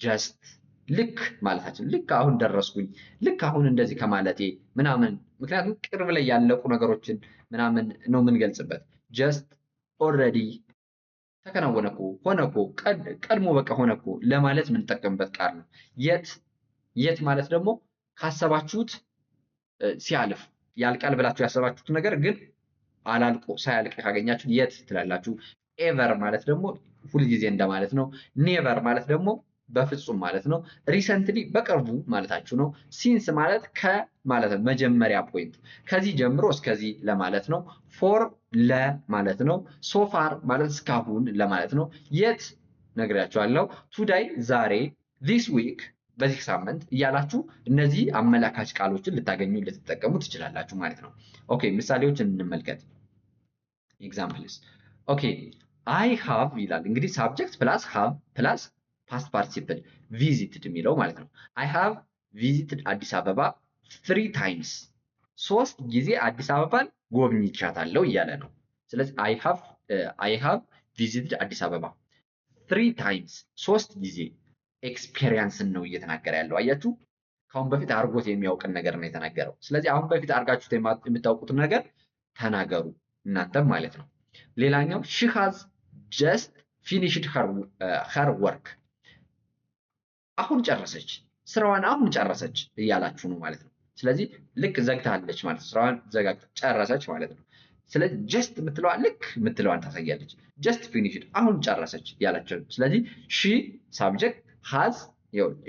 ጀስት ልክ ማለታችን፣ ልክ አሁን ደረስኩኝ፣ ልክ አሁን እንደዚህ ከማለቴ ምናምን። ምክንያቱም ቅርብ ላይ ያለቁ ነገሮችን ምናምን ነው የምንገልጽበት። ጀስት ኦልሬዲ ተከናወነ እኮ፣ ሆነ እኮ፣ ቀድሞ በቃ ሆነ እኮ ለማለት የምንጠቀምበት ቃል ነው። የት ማለት ደግሞ ካሰባችሁት ሲያልፍ፣ ያልቃል ብላችሁ ያሰባችሁት ነገር ግን አላልቆ ሳያልቅ ካገኛችሁ የት ትላላችሁ። ኤቨር ማለት ደግሞ ሁልጊዜ እንደማለት ነው። ኔቨር ማለት ደግሞ በፍጹም ማለት ነው። ሪሰንትሊ በቅርቡ ማለታችሁ ነው። ሲንስ ማለት ከማለት ነው፣ መጀመሪያ ፖይንት፣ ከዚህ ጀምሮ እስከዚህ ለማለት ነው። ፎር ለማለት ነው። ሶፋር ማለት እስካሁን ለማለት ነው። የት ነግሬያችኋለሁ። ቱዳይ ዛሬ፣ ዚስ ዊክ በዚህ ሳምንት እያላችሁ እነዚህ አመላካች ቃሎችን ልታገኙ ልትጠቀሙ ትችላላችሁ ማለት ነው። ኦኬ ምሳሌዎችን እንመልከት። ኤግዛምፕልስ። ኦኬ አይ ሃቭ ይላል እንግዲህ ሳብጀክት ፕላስ ሃቭ ፕላስ ፓስት ፓርቲሲፕል ቪዚትድ የሚለው ማለት ነው። አይ ሃቭ ቪዚትድ አዲስ አበባ 3 ታይምስ፣ 3 ጊዜ አዲስ አበባን ጎብኝቻታለሁ እያለ ነው። ስለዚህ አይ ሃቭ ቪዚትድ አዲስ አበባ 3 ታይምስ፣ 3 ጊዜ ኤክስፔሪየንስን ነው እየተናገረ ያለው። አያችሁ፣ ከአሁን በፊት አድርጎት የሚያውቅን ነገር ነው የተናገረው። ስለዚህ አሁን በፊት አድርጋችሁት የምታውቁትን ነገር ተናገሩ እናንተም ማለት ነው። ሌላኛው ሺ ሃዝ ጀስት ፊኒሽድ ሄር ወርክ፣ አሁን ጨረሰች፣ ስራዋን አሁን ጨረሰች እያላችሁ ነው ማለት ነው። ስለዚህ ልክ ዘግታለች ማለት ነው። ስራዋን ዘጋግታ ጨረሰች ማለት ነው። ስለዚህ ጀስት የምትለዋ ልክ የምትለዋን ታሳያለች። ጀስት ፊኒሽድ አሁን ጨረሰች ያለችው። ስለዚህ ሺ ሳብጀክት ሃዝ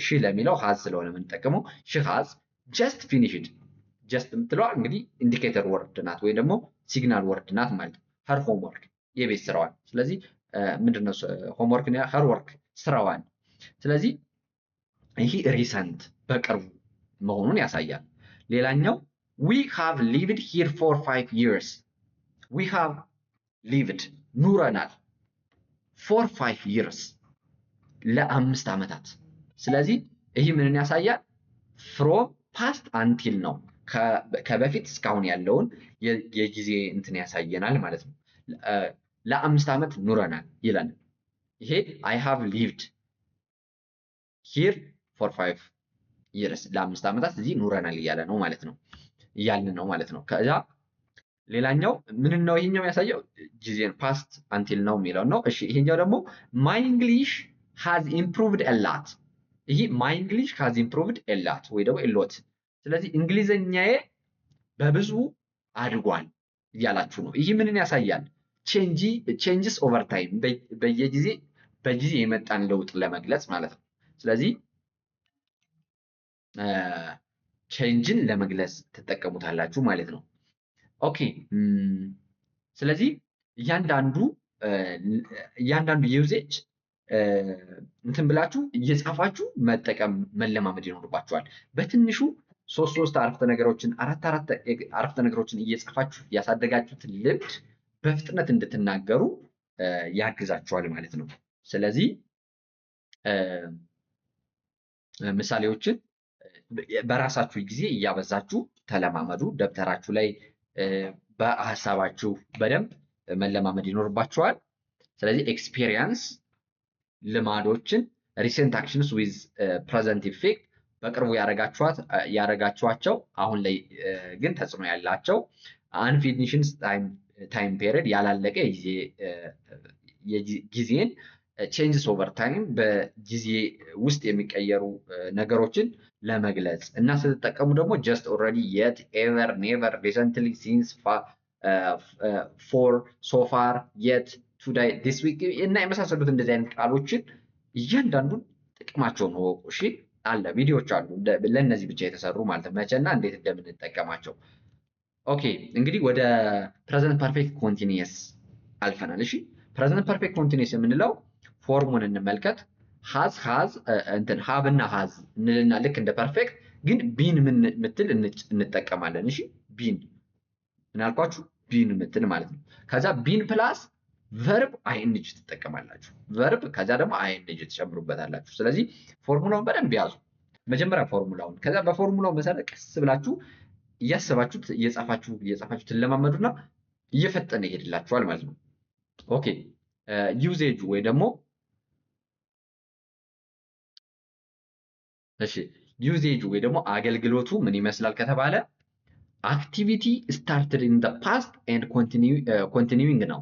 ሺ ለሚለው ሃዝ ስለሆነ የምንጠቀመው ሺ ሃዝ ጀስት ፊኒሽድ። ጀስት የምትለዋ እንግዲህ ኢንዲኬተር ወርድ ናት ወይ ደግሞ ሲግናል ወርድ ናት ማለት ነው። ሀር ሆምወርክ የቤት ስራዋን። ስለዚህ ምንድነው ሆምወርክ ሀር ወርክ ስራዋን። ስለዚህ ይህ ሪሰንት በቅርቡ መሆኑን ያሳያል። ሌላኛው we have lived here for 5 years we have lived ኑረናል for 5 years ለ5 ዓመታት። ስለዚህ ይህ ምንን ያሳያል? from past until ነው ከበፊት እስካሁን ያለውን የጊዜ እንትን ያሳየናል ማለት ነው። ለ5 ዓመት ኑረናል ይላል። ይሄ I have lived here for 5 years ለ5 ዓመታት እዚህ ኑረናል እያለ ነው ማለት ነው እያልን ነው ማለት ነው። ከዛ ሌላኛው ምን ነው ይሄኛው ያሳየው ጊዜን ፓስት አንቲል ነው የሚለው ነው። እሺ ይሄኛው ደግሞ my English has improved a lot። ይሄ my English has improved a lot ወይ ደግሞ a lot። ስለዚህ እንግሊዘኛዬ በብዙ አድጓል እያላችሁ ነው። ይሄ ምንን ያሳያል? changes over time በጊዜ የመጣን ለውጥ ለመግለጽ ማለት ነው። ስለዚህ ቼንጅን ለመግለጽ ትጠቀሙታላችሁ ማለት ነው። ኦኬ ስለዚህ እያንዳንዱ ዩዜጅ እንትን ብላችሁ እየጻፋችሁ መጠቀም መለማመድ ይኖርባችኋል። በትንሹ 3 አረፍተ ነገሮችን 4 አረፍተ ነገሮችን እየጻፋችሁ ያሳደጋችሁትን ልምድ በፍጥነት እንድትናገሩ ያግዛችኋል ማለት ነው። ስለዚህ ምሳሌዎችን በራሳችሁ ጊዜ እያበዛችሁ ተለማመዱ። ደብተራችሁ ላይ በሐሳባችሁ በደንብ መለማመድ ይኖርባችኋል። ስለዚህ ኤክስፒሪየንስ ልማዶችን ሪሰንት አክሽንስ ዊዝ ፕሬዘንት ኢፌክት በቅርቡ ያረጋችኋቸው አሁን ላይ ግን ተጽዕኖ ያላቸው አንፊኒሽድ ታይም ፔሪድ ያላለቀ ጊዜን ቼንጅስ ኦቨር ታይም በጊዜ ውስጥ የሚቀየሩ ነገሮችን ለመግለጽ እና ስትጠቀሙ ደግሞ ጀስት ኦልሬዲ የት ኤቨር ኔቨር ሪሰንትሊ ሲንስ ፎር ሶፋር የት ቱዳይ ዲስ ዊክ እና የመሳሰሉት እንደዚህ አይነት ቃሎችን እያንዳንዱን ጥቅማቸውን ወቁ። እሺ አለ ቪዲዮዎች አሉ ለእነዚህ ብቻ የተሰሩ ማለት ነው፣ መቼና እንዴት እንደምንጠቀማቸው። ኦኬ እንግዲህ ወደ ፕሬዘንት ፐርፌክት ኮንቲኒየስ አልፈናል። እሺ ፕሬዘንት ፐርፌክት ኮንቲኒየስ የምንለው ፎርሙን እንመልከት። ሃዝ እንትን ሃብ እና ሃዝ እንልና ልክ እንደ ፐርፌክት ግን ቢን ምትል እንጠቀማለን። እሺ ቢን ምን አልኳችሁ? ቢን ምትል ማለት ነው። ከዛ ቢን ፕላስ ቨርብ አይኤንጂ ትጠቀማላችሁ። ቨርብ ከዛ ደግሞ አይኤንጂ ትጨምሩበታላችሁ። ስለዚህ ፎርሙላውን በደንብ ያዙ። መጀመሪያ ፎርሙላውን፣ ከዛ በፎርሙላው መሰረት ቀስ ብላችሁ እያሰባችሁት እየጻፋችሁ ትለማመዱና እየፈጠነ ይሄድላችኋል ማለት ነው። ኦኬ ዩዜጁ ወይ ደግሞ እሺ ዩዜጁ ወይ ደግሞ አገልግሎቱ ምን ይመስላል ከተባለ አክቲቪቲ ስታርትድ ኢን ዘ ፓስት ኤንድ ኮንቲኒዊንግ ነው።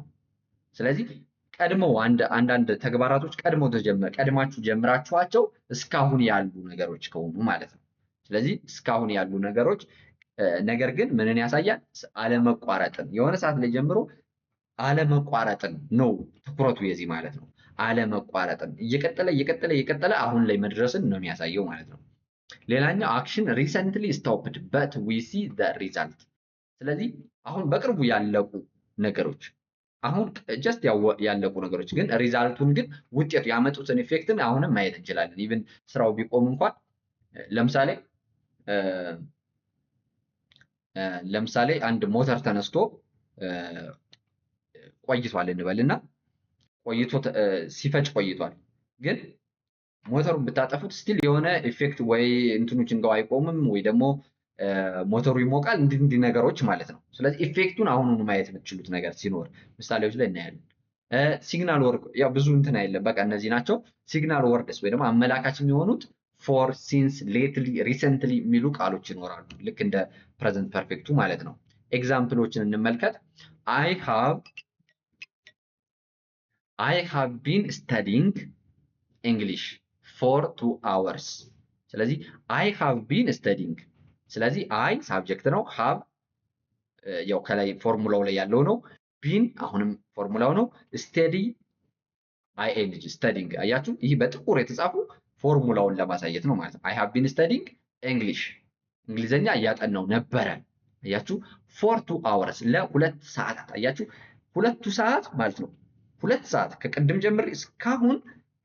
ስለዚህ ቀድመው አንዳንድ ተግባራቶች ቀድማችሁ ጀምራችኋቸው እስካሁን ያሉ ነገሮች ከሆኑ ማለት ነው። ስለዚህ እስካሁን ያሉ ነገሮች ነገር ግን ምንን ያሳያል? አለመቋረጥን፣ የሆነ ሰዓት ላይ ጀምሮ አለመቋረጥን ነው ትኩረቱ የዚህ ማለት ነው። አለመቋረጥን እየቀጠለ አሁን ላይ መድረስን ነው የሚያሳየው ማለት ነው። ሌላኛው አክሽን ሪሰንትሊ ስቶፕድ በት ዊ ሲ ዘ ሪዛልት። ስለዚህ አሁን በቅርቡ ያለቁ ነገሮች አሁን ጀስት ያለቁ ነገሮች ግን ሪዛልቱን ግን ውጤቱ ያመጡትን ኢፌክትን አሁንም ማየት እንችላለን። ኢቭን ስራው ቢቆም እንኳን ለምሳሌ አንድ ሞተር ተነስቶ ቆይቷል እንበልና ሲፈጭ ቆይቷል። ግን ሞተሩን ብታጠፉት ስቲል የሆነ ኢፌክት ወይ እንትኖችን ጋር አይቆምም ወይ ደግሞ ሞተሩ ይሞቃል፣ እንዲህ ነገሮች ማለት ነው። ስለዚህ ኢፌክቱን አሁኑን ማየት የምትችሉት ነገር ሲኖር ምሳሌዎች ላይ እናያለን። ሲግናል ወርድ ያው ብዙ እንትን አይደለም፣ በቃ እነዚህ ናቸው። ሲግናል ወርድስ ወይ ደግሞ አመላካች የሚሆኑት ፎር፣ ሲንስ፣ ሌትሊ፣ ሪሰንትሊ የሚሉ ቃሎች ይኖራሉ፣ ልክ እንደ ፕሬዘንት ፐርፌክቱ ማለት ነው። ኤግዛምፕሎችን እንመልከት። I have been studying English for 2 hours። ስለዚህ I have been studying ስለዚህ አይ ሳብጀክት ነው። ሃቭ ያው ከላይ ፎርሙላው ላይ ያለው ነው። ቢን አሁንም ፎርሙላው ነው። ስተዲ አይኤንጂ ስተዲንግ። አያችሁ ይህ በጥቁር የተጻፉ ፎርሙላውን ለማሳየት ነው ማለት ነው። አይ ሃቭ ቢን ስተዲንግ እንግሊሽ እንግሊዘኛ እያጠናው ነበረ። አያችሁ ፎር 2 hours ለ2 ሰዓታት። አያችሁ 2 ሰዓት ማለት ነው። 2 ሰዓት ከቅድም ጀምሬ እስካሁን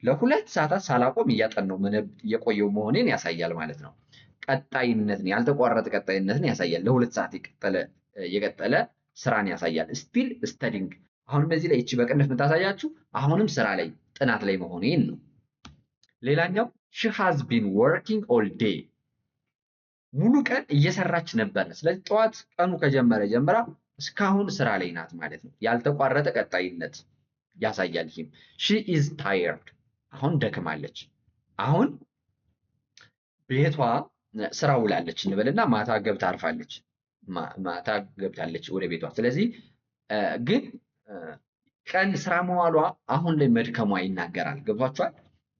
ለ2 ሰዓታት ሳላቆም እያጠናው የቆየው መሆኔን ያሳያል ማለት ነው። ቀጣይነትን ያልተቋረጠ ቀጣይነትን ያሳያል። ለ2 ሰዓት የቀጠለ ስራን ያሳያል። ስቲል ስተዲንግ። አሁን በዚህ ላይ እቺ በቅንፍ የምታሳያችሁ አሁንም ስራ ላይ ጥናት ላይ መሆኔን ነው። ሌላኛው she has been working all day ሙሉ ቀን እየሰራች ነበረ። ስለዚህ ጠዋት ቀኑ ከጀመረ ጀምራ እስካሁን ስራ ላይ ናት ማለት ነው። ያልተቋረጠ ቀጣይነት ያሳያል። ይህም she is tired አሁን ደክማለች። አሁን ቤቷ ስራ ውላለች እንበልና ማታ ገብታ አርፋለች። ማታ ገብታለች ወደ ቤቷ። ስለዚህ ግን ቀን ስራ መዋሏ አሁን ላይ መድከሟ ይናገራል። ገብቷችኋል?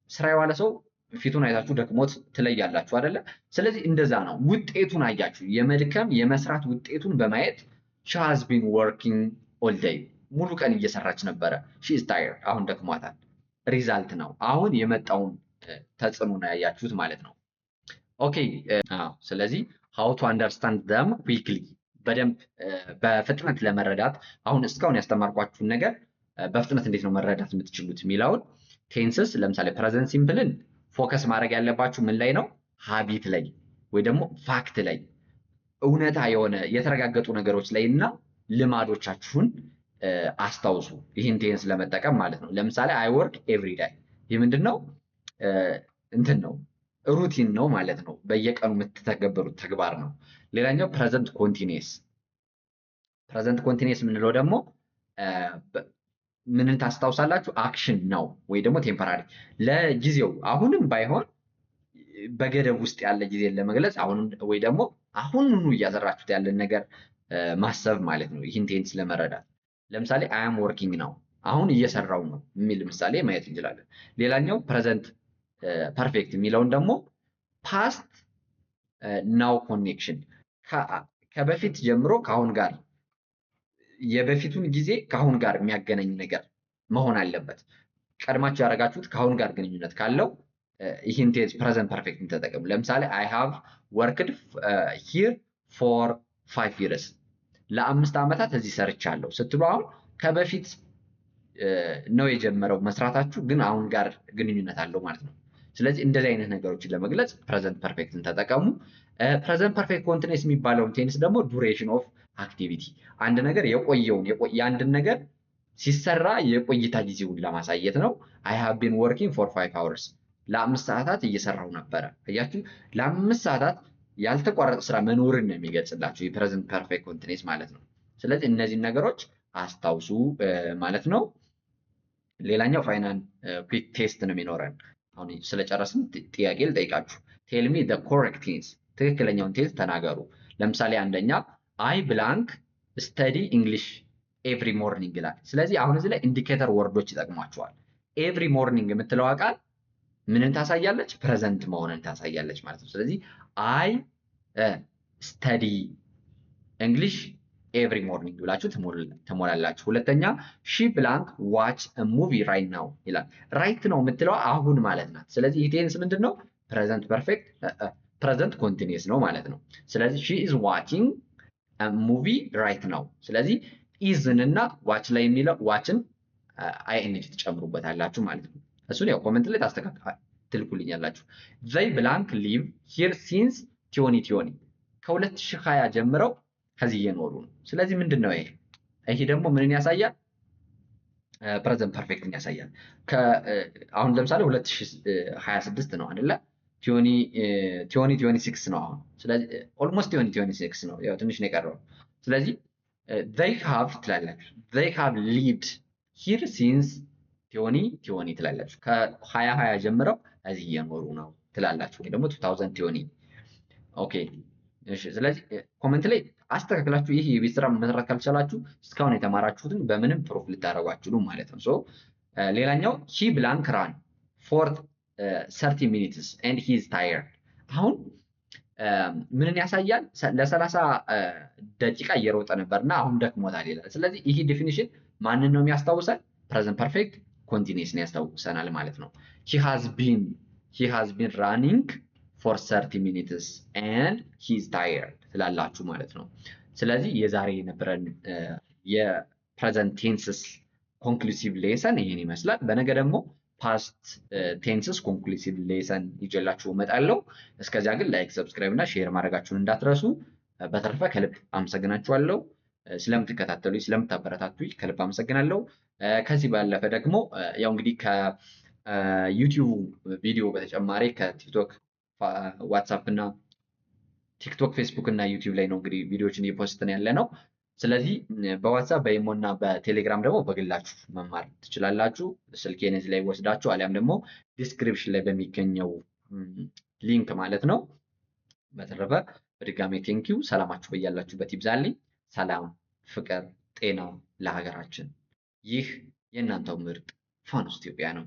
ስራ የዋለ ሰው ፊቱን አይታችሁ ደክሞት ትለያላችሁ አይደለ? ስለዚህ እንደዛ ነው። ውጤቱን አያችሁ። የመድከም የመስራት ውጤቱን በማየት she has been working all day ሙሉ ቀን እየሰራች ነበረ። she is tired አሁን ደክሟታል። ሪዛልት ነው። አሁን የመጣውን ተጽዕኖ ነው ያያችሁት ማለት ነው። ኦኬ ስለዚህ how to understand them quickly በደንብ በፍጥነት ለመረዳት አሁን እስካሁን ያስተማርኳችሁን ነገር በፍጥነት እንዴት ነው መረዳት የምትችሉት የሚለውን ቴንስስ ለምሳሌ ፕሬዘንት ሲምፕልን ፎከስ ማድረግ ያለባችሁ ምን ላይ ነው? ሃቢት ላይ ወይ ደግሞ ፋክት ላይ እውነታ የሆነ የተረጋገጡ ነገሮች ላይ እና ልማዶቻችሁን አስታውሱ። ይህን ቴንስ ለመጠቀም ማለት ነው። ለምሳሌ አይ ወርክ ኤቭሪ ዳይ ይህ ምንድነው? እንትን ነው ሩቲን ነው ማለት ነው። በየቀኑ የምትተገበሩት ተግባር ነው። ሌላኛው ፕሬዘንት ኮንቲኒየስ። ፕሬዘንት ኮንቲኒየስ የምንለው ደግሞ ምንን ታስታውሳላችሁ? አክሽን ነው ወይ ደግሞ ቴምፖራሪ ለጊዜው አሁንም ባይሆን በገደብ ውስጥ ያለ ጊዜን ለመግለጽ አሁንም ወይ ደግሞ አሁኑኑ እያሰራችሁት ያለን ነገር ማሰብ ማለት ነው። ይህን ቴንስ ለመረዳት ለምሳሌ አይ አም ወርኪንግ ነው አሁን እየሰራው ነው የሚል ምሳሌ ማየት እንችላለን። ሌላኛው ፕሬዘንት ፐርፌክት የሚለውን ደግሞ ፓስት ናው ኮኔክሽን ከበፊት ጀምሮ ከአሁን ጋር የበፊቱን ጊዜ ከአሁን ጋር የሚያገናኝ ነገር መሆን አለበት። ቀድማችሁ ያደረጋችሁት ከአሁን ጋር ግንኙነት ካለው ይህን ቴንስ ፕሬዘንት ፐርፌክትን ተጠቀሙ። ለምሳሌ አይ ሃቭ ወርክድ ሂር ፎር 5 years ለ5 ዓመታት እዚህ ሰርቻለሁ ስትሉ አሁን ከበፊት ነው የጀመረው መስራታችሁ፣ ግን አሁን ጋር ግንኙነት አለው ማለት ነው። ስለዚህ እንደዚህ አይነት ነገሮችን ለመግለጽ ፕሬዘንት ፐርፌክትን ተጠቀሙ። ፕሬዘንት ፐርፌክት ኮንቲኒየስ የሚባለውን ቴንስ ደግሞ ዱሬሽን ኦፍ አክቲቪቲ አንድ ነገር የአንድን ነገር ሲሰራ የቆይታ ጊዜውን ለማሳየት ነው። አይ ሃቭ ቢን ወርኪንግ ፎር 5 hours ለ5 ሰዓታት እየሰራው ነበረ። አያችሁ ለ5 ሰዓታት ያልተቋረጠ ስራ መኖርን ነው የሚገልጽላችሁ የፕሬዘንት ፐርፌክት ኮንቲኒየስ ማለት ነው። ስለዚህ እነዚህን ነገሮች አስታውሱ ማለት ነው። ሌላኛው ፋይናል ኩዊክ ቴስት ነው የሚኖረን። አሁን ስለጨረስን ጥያቄ ልጠይቃችሁ። ቴል ሚ ዘ ኮሬክት ቴንስ ትክክለኛውን ቴንስ ተናገሩ። ለምሳሌ አንደኛ አይ ብላንክ ስተዲ እንግሊሽ ኤቭሪ ሞርኒንግ ይላል። ስለዚህ አሁን እዚህ ላይ ኢንዲኬተር ወርዶች ይጠቅሟቸዋል። ኤቭሪ ሞርኒንግ የምትለው ቃል ምንን ታሳያለች? ፕሬዘንት መሆንን ታሳያለች ማለት ነው። ስለዚህ አይ ስተዲ እንግሊሽ ኤቭሪ ሞርኒንግ ብላችሁ ትሞላላችሁ። ሁለተኛ ሺ ብላንክ ዋች ሙቪ ራይት ናው ይላል። ራይት ነው የምትለው አሁን ማለት ናት። ስለዚህ ይህ ቴንስ ምንድን ነው? ፕሬዘንት ፐርፌክት ፕሬዘንት ኮንቲኒየስ ነው ማለት ነው። ስለዚህ ሺ ኢዝ ዋቺንግ ሙቪ ራይት ናው። ስለዚህ ኢዝን እና ዋች ላይ የሚለው ዋችን አይኤንጂ ትጨምሩበታላችሁ ማለት ነው። እሱን ያው ኮመንት ላይ ትልኩልኛላችሁ። ዘይ ብላንክ ሊቭ ሂር ሲንስ ቲዮኒ ከ2020 ጀምረው ከዚህ እየኖሩ ነው። ስለዚህ ምንድን ነው ይሄ? ይሄ ደግሞ ምንን ያሳያል? ፕሬዘንት ፐርፌክትን ያሳያል። አሁን ለምሳሌ 2026 ነው አይደለ? ቲዮኒ 26 ነው አሁን። ስለዚህ ኦልሞስት ቲዮኒ 26 ነው፣ ያው ትንሽ ነው የቀረው። ስለዚህ they have ትላላችሁ። they have lived here since ቲዮኒ ትላላችሁ። ከ2020 ጀምረው እዚህ እየኖሩ ነው ትላላችሁ፣ ወይ ደግሞ 2020 ኦኬ። እሺ ስለዚህ ኮሜንት ላይ አስተካክላችሁ ይህ የቤት ስራ መስራት ካልቻላችሁ እስካሁን የተማራችሁትን በምንም ፕሩፍ ልታደርጉ አትችሉም ማለት ነው። ሌላኛው ሂ ብላንክ ራን ፎር 30 minutes and he is tired። አሁን ምንን ያሳያል? ለ30 ደቂቃ እየሮጠ ነበርና አሁን ደክሞታል ይላል። ስለዚህ ይሄ ዴፊኒሽን ማንን ነው የሚያስታውሰን? ፕሬዘንት ፐርፌክት ኮንቲኒየስን ያስታውሰናል ማለት ነው። he has been running for 30 minutes and he's tired ትላላችሁ ማለት ነው። ስለዚህ የዛሬ የነበረን የፕሬዘንት ቴንስስ ኮንክሉሲቭ ሌሰን ይሄን ይመስላል። በነገ ደግሞ ፓስት ቴንስስ ኮንክሉሲቭ ሌሰን ይዤላችሁ እመጣለሁ። እስከዚያ ግን ላይክ፣ ሰብስክራይብ እና ሼር ማድረጋችሁን እንዳትረሱ። በተረፈ ከልብ አመሰግናችኋለሁ። ስለምትከታተሉኝ ስለምታበረታቱኝ ከልብ አመሰግናለሁ። ከዚህ ባለፈ ደግሞ ያው እንግዲህ ከዩቲዩብ ቪዲዮ በተጨማሪ ከቲክቶክ፣ ዋትሳፕ እና ቲክቶክ፣ ፌስቡክ እና ዩቲዩብ ላይ ነው እንግዲህ ቪዲዮዎችን እየፖስትን ያለ ነው። ስለዚህ በዋትሳፕ በኢሞ እና በቴሌግራም ደግሞ በግላችሁ መማር ትችላላችሁ። ስልኬን እዚህ ላይ ወስዳችሁ አሊያም ደግሞ ዲስክሪፕሽን ላይ በሚገኘው ሊንክ ማለት ነው። በተረፈ በድጋሚ ቴንኪው። ሰላማችሁ በያላችሁበት ይብዛልኝ። ሰላም፣ ፍቅር፣ ጤና ለሀገራችን። ይህ የእናንተው ምርጥ ፋኖስ ኢትዮጵያ ነው።